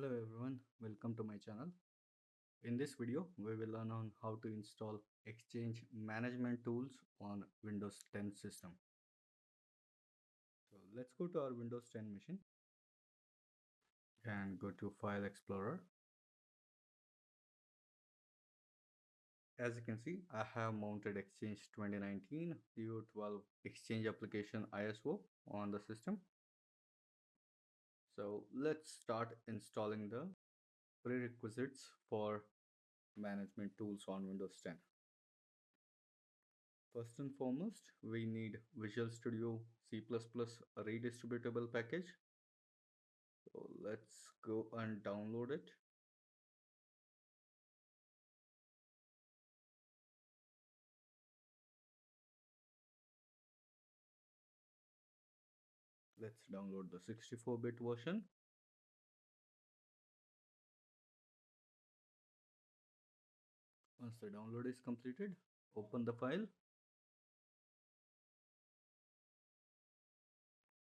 Hello everyone, welcome to my channel. In this video, we will learn on how to install Exchange Management Tools on Windows 10 system. So let's go to our Windows 10 machine and go to File Explorer. As you can see, I have mounted Exchange 2019 U12 Exchange Application ISO on the system. So let's start installing the prerequisites for management tools on Windows 10. First and foremost, we need Visual Studio C++ redistributable package. So let's go and download it. Let's download the 64-bit version. Once the download is completed, open the file,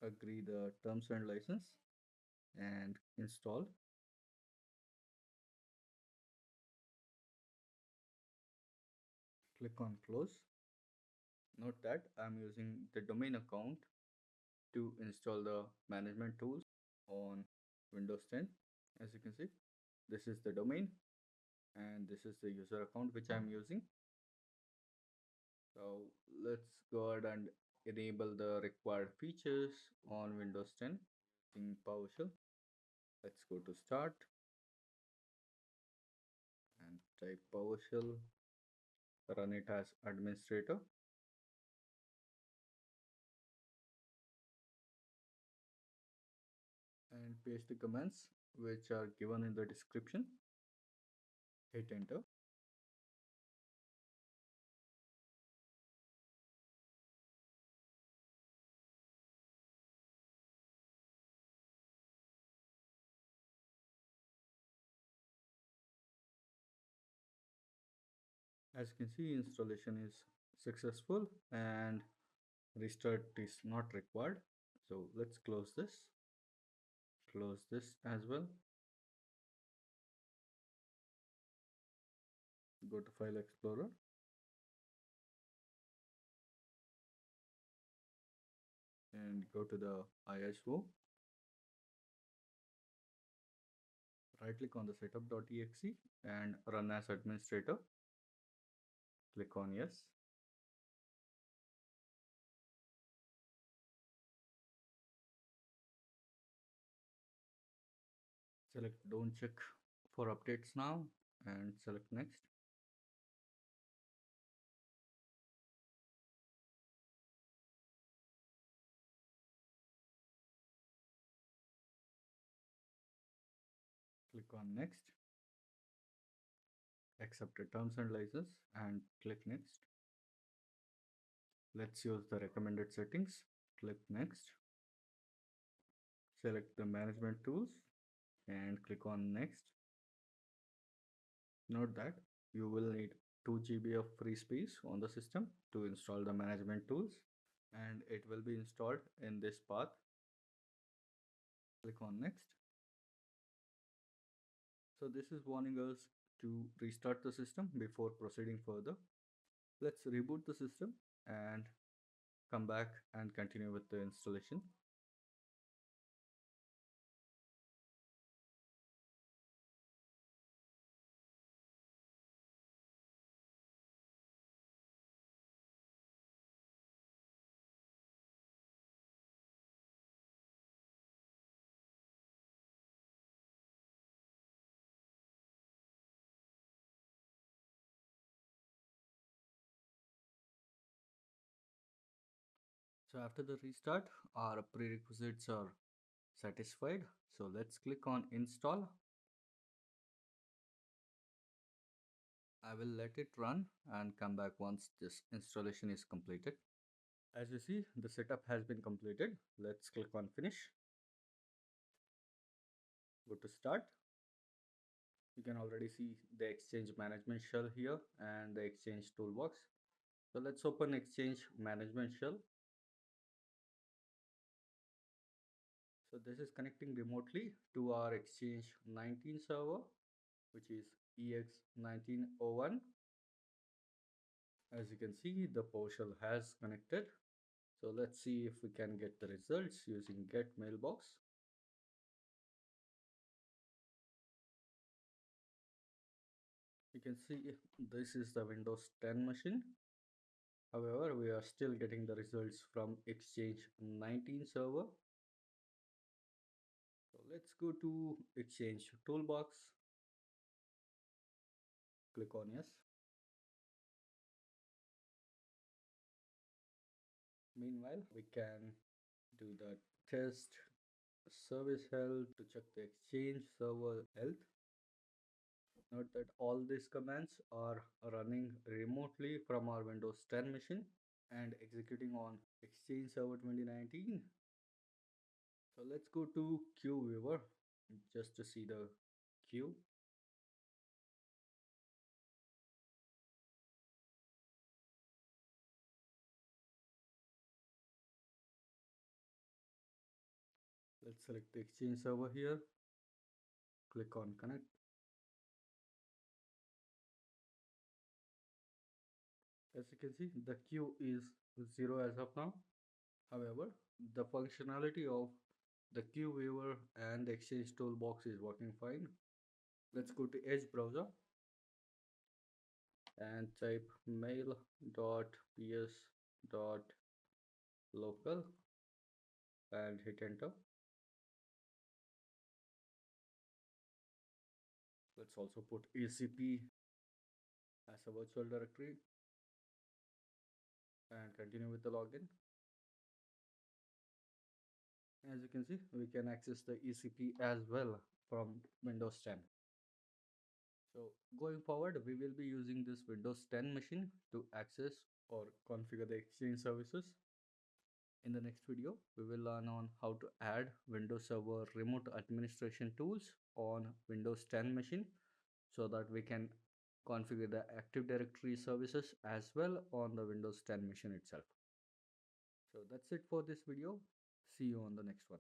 agree the terms and license, and install. Click on close. Note that I'm using the domain account to install the management tools on Windows 10. As you can see, this is the domain and this is the user account which I'm using. So let's go ahead and enable the required features on Windows 10 in PowerShell. Let's go to Start and type PowerShell, run it as administrator. And paste the commands which are given in the description. Hit enter. As you can see, installation is successful and restart is not required. So let's close this as well. Go to File Explorer and go to the ISO. Right click on the setup.exe and run as administrator. Click on yes. Select don't check for updates now and select next. Click on next. Accept the terms and license and click next. Let's use the recommended settings. Click next. Select the management tools and click on next. Note that you will need 2 GB of free space on the system to install the management tools, and it will be installed in this path. Click on next. So this is warning us to restart the system before proceeding further. Let's reboot the system and come back and continue with the installation. So after the restart, our prerequisites are satisfied. So let's click on install. I will let it run and come back once this installation is completed. As you see, the setup has been completed. Let's click on finish. Go to start. You can already see the Exchange Management Shell here and the Exchange Toolbox. So let's open Exchange Management Shell. So this is connecting remotely to our Exchange 19 server, which is EX1901. As you can see, the PowerShell has connected. So let's see if we can get the results using get mailbox. You can see this is the Windows 10 machine. However, we are still getting the results from Exchange 19 server. So let's go to Exchange toolbox. Click on yes. Meanwhile, we can do the test service health to check the Exchange server health. Note that all these commands are running remotely from our Windows 10 machine and executing on Exchange Server 2019. So let's go to queue viewer just to see the queue. Let's select the Exchange server here. Click on connect. As you can see, the queue is 0 as of now. However, the functionality of the queue viewer and the Exchange toolbox is working fine. Let's go to Edge browser and type mail.ps.local and hit enter. Let's also put ACP as a virtual directory and continue with the login. As you can see, we can access the ECP as well from Windows 10. So going forward, we will be using this Windows 10 machine to access or configure the Exchange services. In the next video, we will learn on how to add Windows Server remote administration tools on Windows 10 machine so that we can configure the Active Directory services as well on the Windows 10 machine itself. So that's it for this video. See you on the next one.